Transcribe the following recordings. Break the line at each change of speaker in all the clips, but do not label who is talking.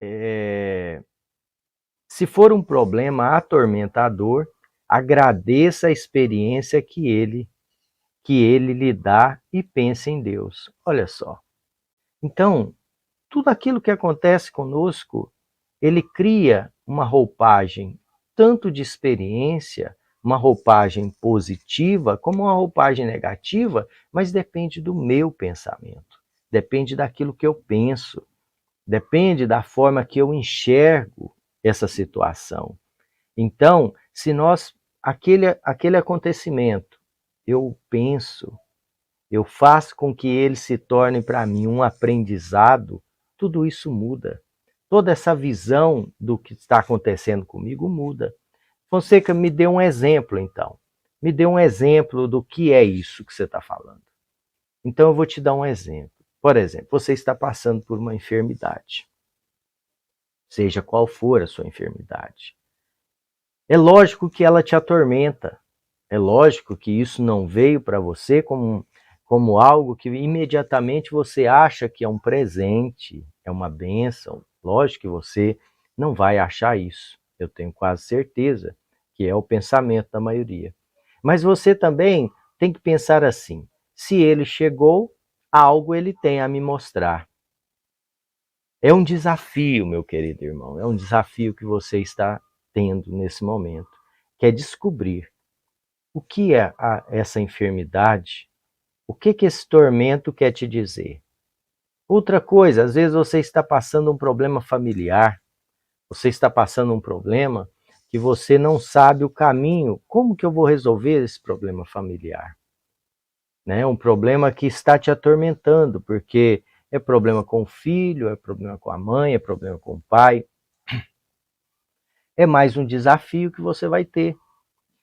é, se for um problema atormentador, agradeça a experiência que ele lhe dá e pense em Deus. Olha só. Então, tudo aquilo que acontece conosco, ele cria uma roupagem tanto de experiência, uma roupagem positiva, como uma roupagem negativa, mas depende do meu pensamento, depende daquilo que eu penso, depende da forma que eu enxergo essa situação. Então, se nós, aquele acontecimento, eu penso, eu faço com que ele se torne para mim um aprendizado, tudo isso muda. Toda essa visão do que está acontecendo comigo muda. Fonseca, me dê um exemplo, então. Me dê um exemplo do que é isso que você está falando. Então, eu vou te dar um exemplo. Por exemplo, você está passando por uma enfermidade, seja qual for a sua enfermidade. É lógico que ela te atormenta. É lógico que isso não veio para você como algo que imediatamente você acha que é um presente, é uma bênção. Lógico que você não vai achar isso. Eu tenho quase certeza que é o pensamento da maioria. Mas você também tem que pensar assim: se ele chegou, algo ele tem a me mostrar. É um desafio, meu querido irmão, é um desafio que você está tendo nesse momento, que é descobrir o que é essa enfermidade, o que esse tormento quer te dizer. Outra coisa, às vezes você está passando um problema familiar, você está passando um problema que você não sabe o caminho, como que eu vou resolver esse problema familiar? Né? Um problema que está te atormentando, porque é problema com o filho, é problema com a mãe, é problema com o pai. É mais um desafio que você vai ter.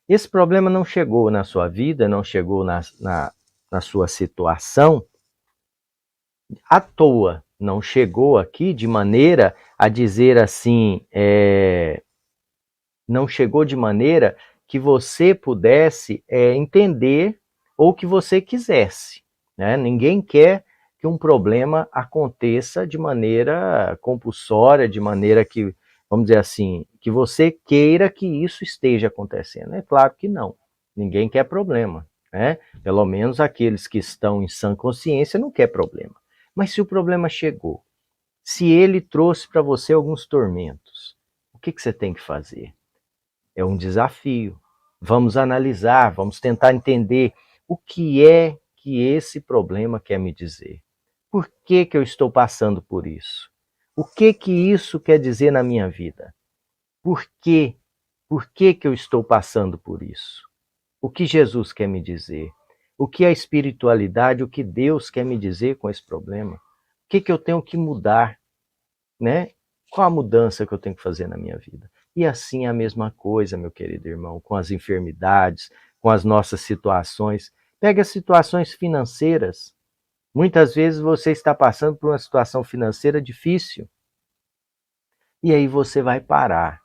Esse problema não chegou na sua vida, não chegou na sua situação à toa, não chegou aqui de maneira a dizer assim, não chegou de maneira que você pudesse entender ou que você quisesse. Né? Ninguém quer que um problema aconteça de maneira compulsória, de maneira que, vamos dizer assim, que você queira que isso esteja acontecendo. É claro que não. Ninguém quer problema. Né? Pelo menos aqueles que estão em sã consciência não quer problema. Mas se o problema chegou, se ele trouxe para você alguns tormentos, o que você tem que fazer? É um desafio. Vamos analisar, vamos tentar entender o que é que esse problema quer me dizer. Por que eu estou passando por isso? O que isso quer dizer na minha vida? Por quê? Por que eu estou passando por isso? O que Jesus quer me dizer? O que a espiritualidade, o que Deus quer me dizer com esse problema? O que eu tenho que mudar? Né? Qual a mudança que eu tenho que fazer na minha vida? E assim é a mesma coisa, meu querido irmão, com as enfermidades, com as nossas situações. Pega as situações financeiras. Muitas vezes você está passando por uma situação financeira difícil. E aí você vai parar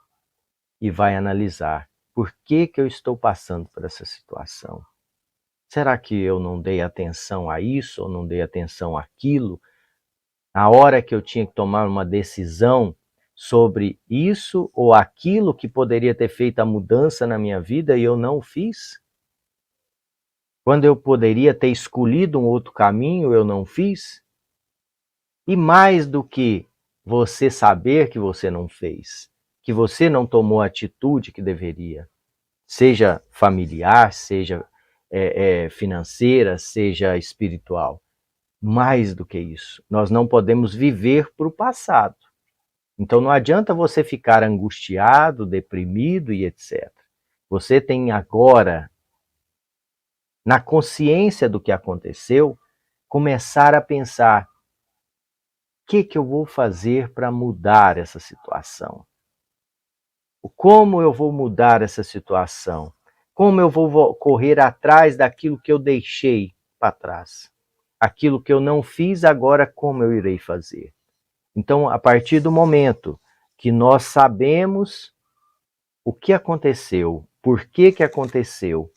e vai analisar. Por que eu estou passando por essa situação? Será que eu não dei atenção a isso ou não dei atenção àquilo? A hora que eu tinha que tomar uma decisão sobre isso ou aquilo que poderia ter feito a mudança na minha vida e eu não fiz? Quando eu poderia ter escolhido um outro caminho, eu não fiz? E mais do que você saber que você não fez, que você não tomou a atitude que deveria, seja familiar, seja financeira, seja espiritual. Mais do que isso, nós não podemos viver para o passado. Então não adianta você ficar angustiado, deprimido e etc. Você tem agora, na consciência do que aconteceu, começar a pensar: o que eu vou fazer para mudar essa situação? Como eu vou mudar essa situação? Como eu vou correr atrás daquilo que eu deixei para trás? Aquilo que eu não fiz agora, como eu irei fazer? Então, a partir do momento que nós sabemos o que aconteceu, por que aconteceu,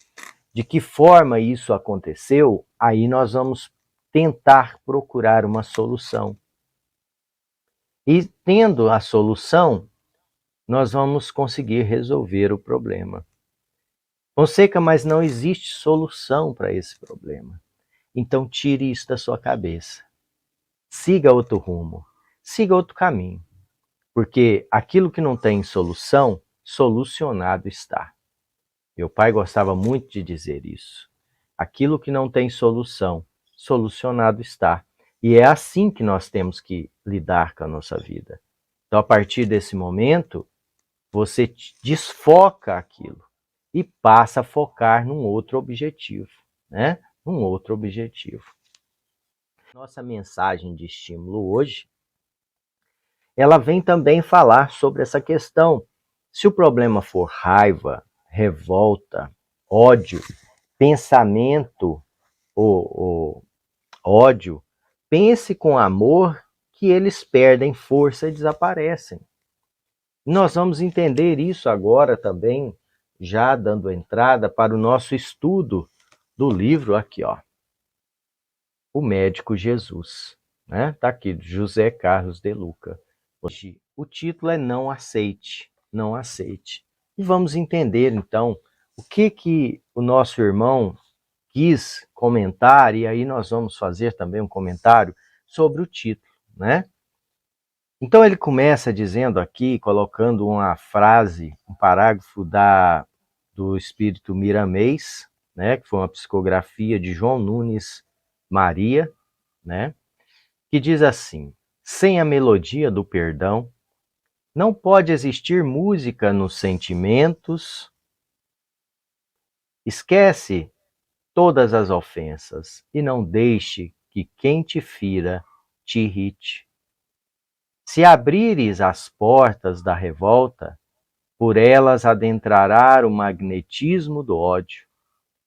de que forma isso aconteceu, aí nós vamos tentar procurar uma solução. E tendo a solução, nós vamos conseguir resolver o problema. Fonseca, mas não existe solução para esse problema. Então tire isso da sua cabeça. Siga outro rumo, siga outro caminho. Porque aquilo que não tem solução, solucionado está. Meu pai gostava muito de dizer isso. Aquilo que não tem solução, solucionado está. E é assim que nós temos que lidar com a nossa vida. Então, a partir desse momento, você desfoca aquilo e passa a focar num outro objetivo, né? Num outro objetivo. Nossa mensagem de estímulo hoje, ela vem também falar sobre essa questão. Se o problema for raiva, revolta, ódio, pensamento ou ódio, pense com amor que eles perdem força e desaparecem. Nós vamos entender isso agora também, já dando entrada para o nosso estudo do livro aqui, ó, O Médico Jesus, né? Tá aqui, José Carlos de Luca. Hoje, o título é Não Aceite, Não Aceite. E vamos entender, então, o que o nosso irmão quis comentar, e aí nós vamos fazer também um comentário sobre o título, né? Então ele começa dizendo aqui, colocando uma frase, um parágrafo do Espírito Miramês, né, que foi uma psicografia de João Nunes Maria, né, que diz assim: sem a melodia do perdão, não pode existir música nos sentimentos. Esquece todas as ofensas e não deixe que quem te fira te irrite. Se abrires as portas da revolta, por elas adentrará o magnetismo do ódio,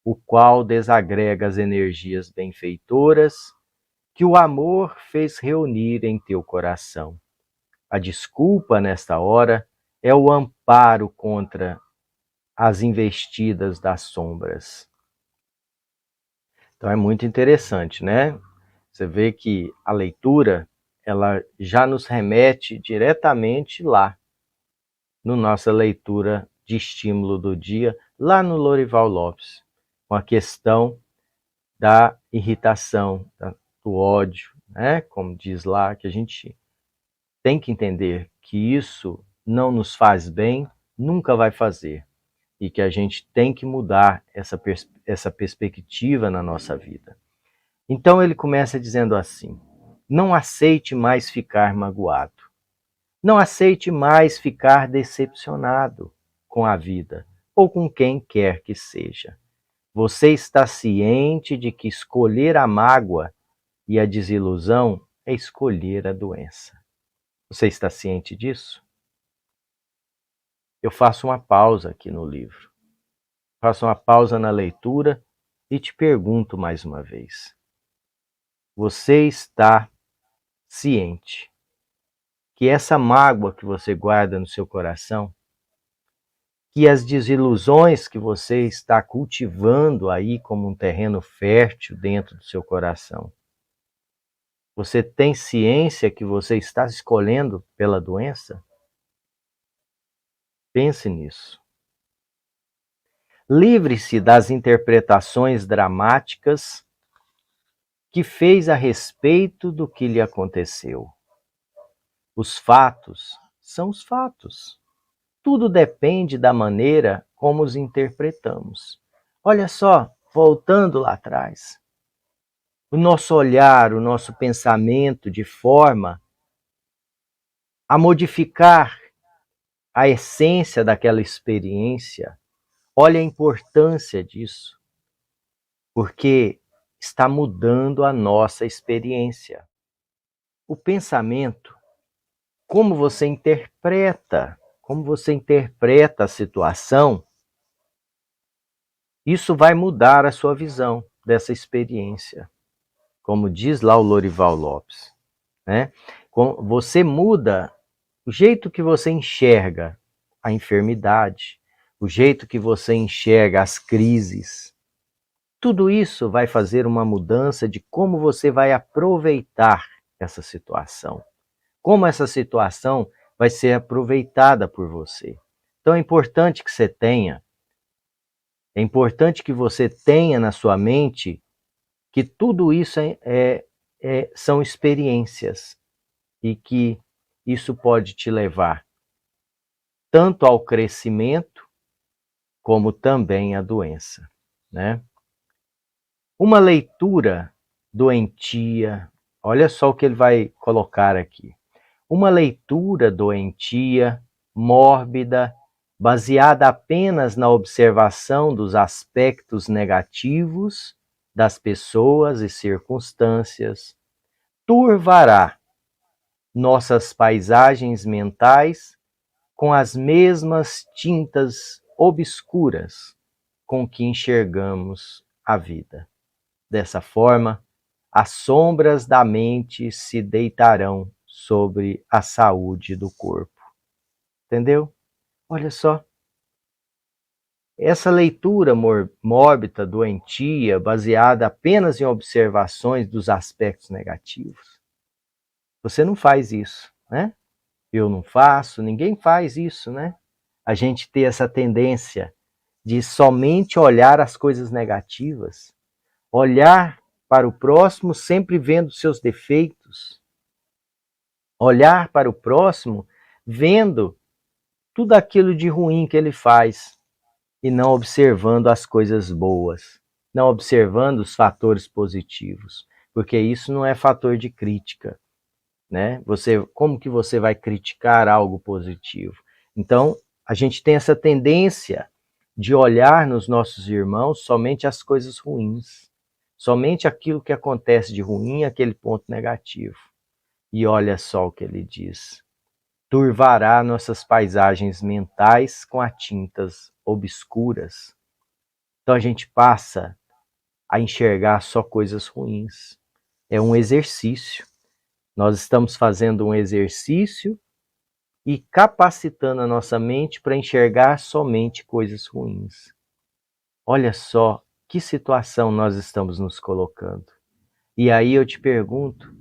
o qual desagrega as energias benfeitoras que o amor fez reunir em teu coração. A desculpa, nesta hora, é o amparo contra as investidas das sombras. Então é muito interessante, né? Você vê que a leitura, ela já nos remete diretamente lá, na nossa leitura de estímulo do dia, lá no Lorival Lopes, com a questão da irritação, do ódio, né? Como diz lá, que a gente tem que entender que isso não nos faz bem, nunca vai fazer, e que a gente tem que mudar essa perspectiva na nossa vida. Então ele começa dizendo assim: não aceite mais ficar magoado. Não aceite mais ficar decepcionado com a vida ou com quem quer que seja. Você está ciente de que escolher a mágoa e a desilusão é escolher a doença. Você está ciente disso? Eu faço uma pausa aqui no livro. Faço uma pausa na leitura e te pergunto mais uma vez. Você está ciente que essa mágoa que você guarda no seu coração, que as desilusões que você está cultivando aí como um terreno fértil dentro do seu coração, você tem ciência que você está escolhendo pela doença? Pense nisso. Livre-se das interpretações dramáticas que fez a respeito do que lhe aconteceu. Os fatos são os fatos. Tudo depende da maneira como os interpretamos. Olha só, voltando lá atrás. O nosso olhar, o nosso pensamento de forma a modificar a essência daquela experiência. Olha a importância disso, porque está mudando a nossa experiência. O pensamento, como você interpreta a situação, isso vai mudar a sua visão dessa experiência. Como diz lá o Lorival Lopes, né? Você muda o jeito que você enxerga a enfermidade, o jeito que você enxerga as crises. Tudo isso vai fazer uma mudança de como você vai aproveitar essa situação. como essa situação vai ser aproveitada por você. Então é importante que você tenha na sua mente que tudo isso são experiências e que isso pode te levar tanto ao crescimento como também à doença, né? Uma leitura doentia, olha só o que ele vai colocar aqui. Uma leitura doentia, mórbida, baseada apenas na observação dos aspectos negativos das pessoas e circunstâncias, turvará nossas paisagens mentais com as mesmas tintas obscuras com que enxergamos a vida. Dessa forma, as sombras da mente se deitarão sobre a saúde do corpo. Entendeu? Olha só. Essa leitura mórbida, doentia, baseada apenas em observações dos aspectos negativos. Você não faz isso, né? Eu não faço, ninguém faz isso, né? A gente ter essa tendência de somente olhar as coisas negativas, olhar para o próximo sempre vendo seus defeitos, olhar para o próximo vendo tudo aquilo de ruim que ele faz e não observando as coisas boas, não observando os fatores positivos, porque isso não é fator de crítica, né? Como que você vai criticar algo positivo? Então, a gente tem essa tendência de olhar nos nossos irmãos somente as coisas ruins, somente aquilo que acontece de ruim, aquele ponto negativo. E olha só o que ele diz: turvará nossas paisagens mentais com as tintas obscuras. Então a gente passa a enxergar só coisas ruins. É um exercício. Nós estamos fazendo um exercício e capacitando a nossa mente para enxergar somente coisas ruins. Olha só que situação nós estamos nos colocando. E aí eu te pergunto,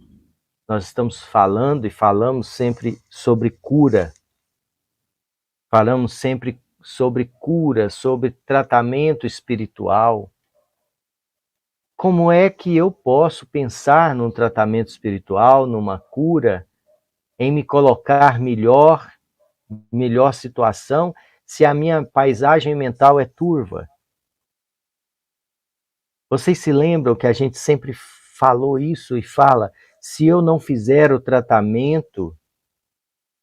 nós estamos falando e falamos sempre sobre cura. Falamos sempre sobre cura, sobre tratamento espiritual. Como é que eu posso pensar num tratamento espiritual, numa cura, em me colocar melhor situação, se a minha paisagem mental é turva? Vocês se lembram que a gente sempre falou isso e fala, se eu não fizer o tratamento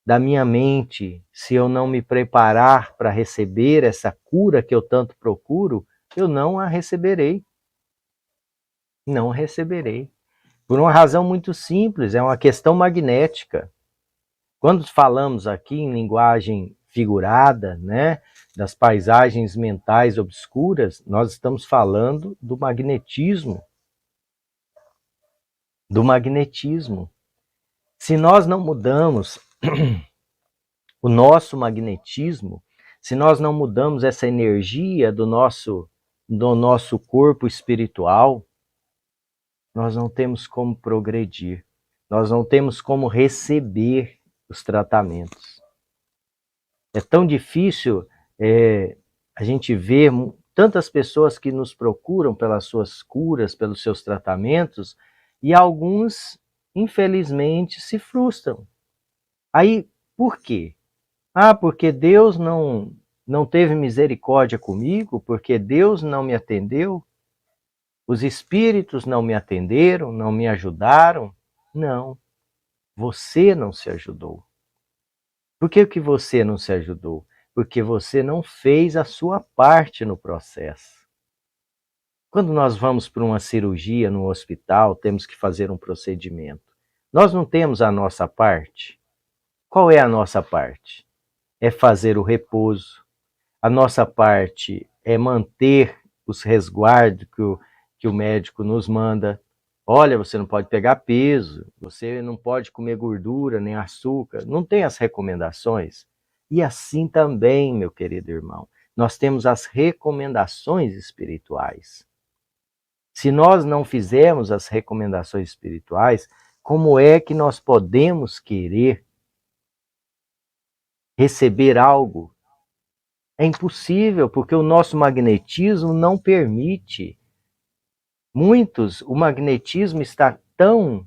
da minha mente, se eu não me preparar para receber essa cura que eu tanto procuro, eu não a receberei. Não receberei. Por uma razão muito simples, é uma questão magnética. Quando falamos aqui em linguagem figurada, né, das paisagens mentais obscuras, nós estamos falando do magnetismo. Do magnetismo. Se nós não mudamos o nosso magnetismo, se nós não mudamos essa energia do nosso corpo espiritual, nós não temos como progredir, nós não temos como receber os tratamentos. É tão difícil a gente ver tantas pessoas que nos procuram pelas suas curas, pelos seus tratamentos, e alguns, infelizmente, se frustram. Aí, por quê? Porque Deus não teve misericórdia comigo, porque Deus não me atendeu, os espíritos não me atenderam, não me ajudaram. Não, você não se ajudou. Por que você não se ajudou? Porque você não fez a sua parte no processo. Quando nós vamos para uma cirurgia no hospital, temos que fazer um procedimento. Nós não temos a nossa parte. Qual é a nossa parte? É fazer o repouso. A nossa parte é manter os resguardos que o médico nos manda. Olha, você não pode pegar peso, você não pode comer gordura nem açúcar, não tem as recomendações? E assim também, meu querido irmão, nós temos as recomendações espirituais. Se nós não fizermos as recomendações espirituais, como é que nós podemos querer receber algo? É impossível, porque o nosso magnetismo não permite. Muitos, o magnetismo está tão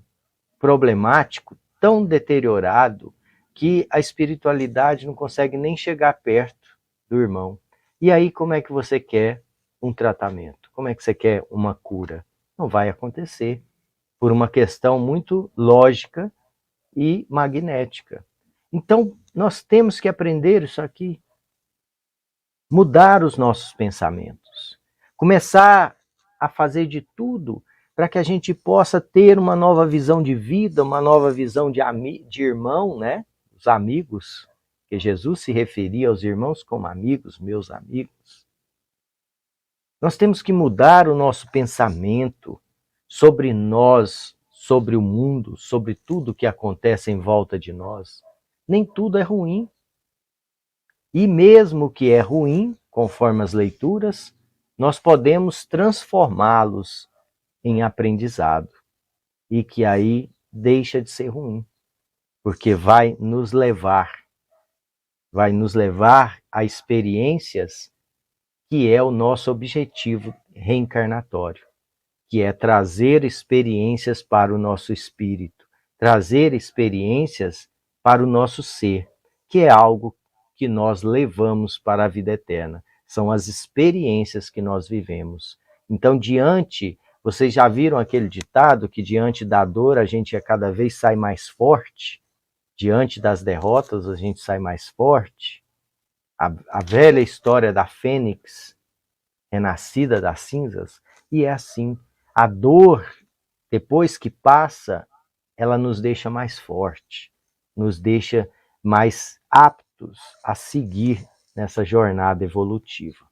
problemático, tão deteriorado, que a espiritualidade não consegue nem chegar perto do irmão. E aí, como é que você quer um tratamento? Como é que você quer uma cura? Não vai acontecer, por uma questão muito lógica e magnética. Então, nós temos que aprender isso aqui. Mudar os nossos pensamentos. Começar a fazer de tudo para que a gente possa ter uma nova visão de vida, uma nova visão de irmão, né? Os amigos, que Jesus se referia aos irmãos como amigos, meus amigos. Nós temos que mudar o nosso pensamento sobre nós, sobre o mundo, sobre tudo que acontece em volta de nós. Nem tudo é ruim. E mesmo que é ruim, conforme as leituras, nós podemos transformá-los em aprendizado. E que aí deixa de ser ruim, porque vai nos levar a experiências que é o nosso objetivo reencarnatório, que é trazer experiências para o nosso espírito, trazer experiências para o nosso ser, que é algo que nós levamos para a vida eterna. São as experiências que nós vivemos. Então, vocês já viram aquele ditado que diante da dor a gente cada vez sai mais forte? Diante das derrotas a gente sai mais forte? A velha história da fênix renascida das cinzas? E é assim, a dor, depois que passa, ela nos deixa mais forte, nos deixa mais aptos a seguir nessa jornada evolutiva.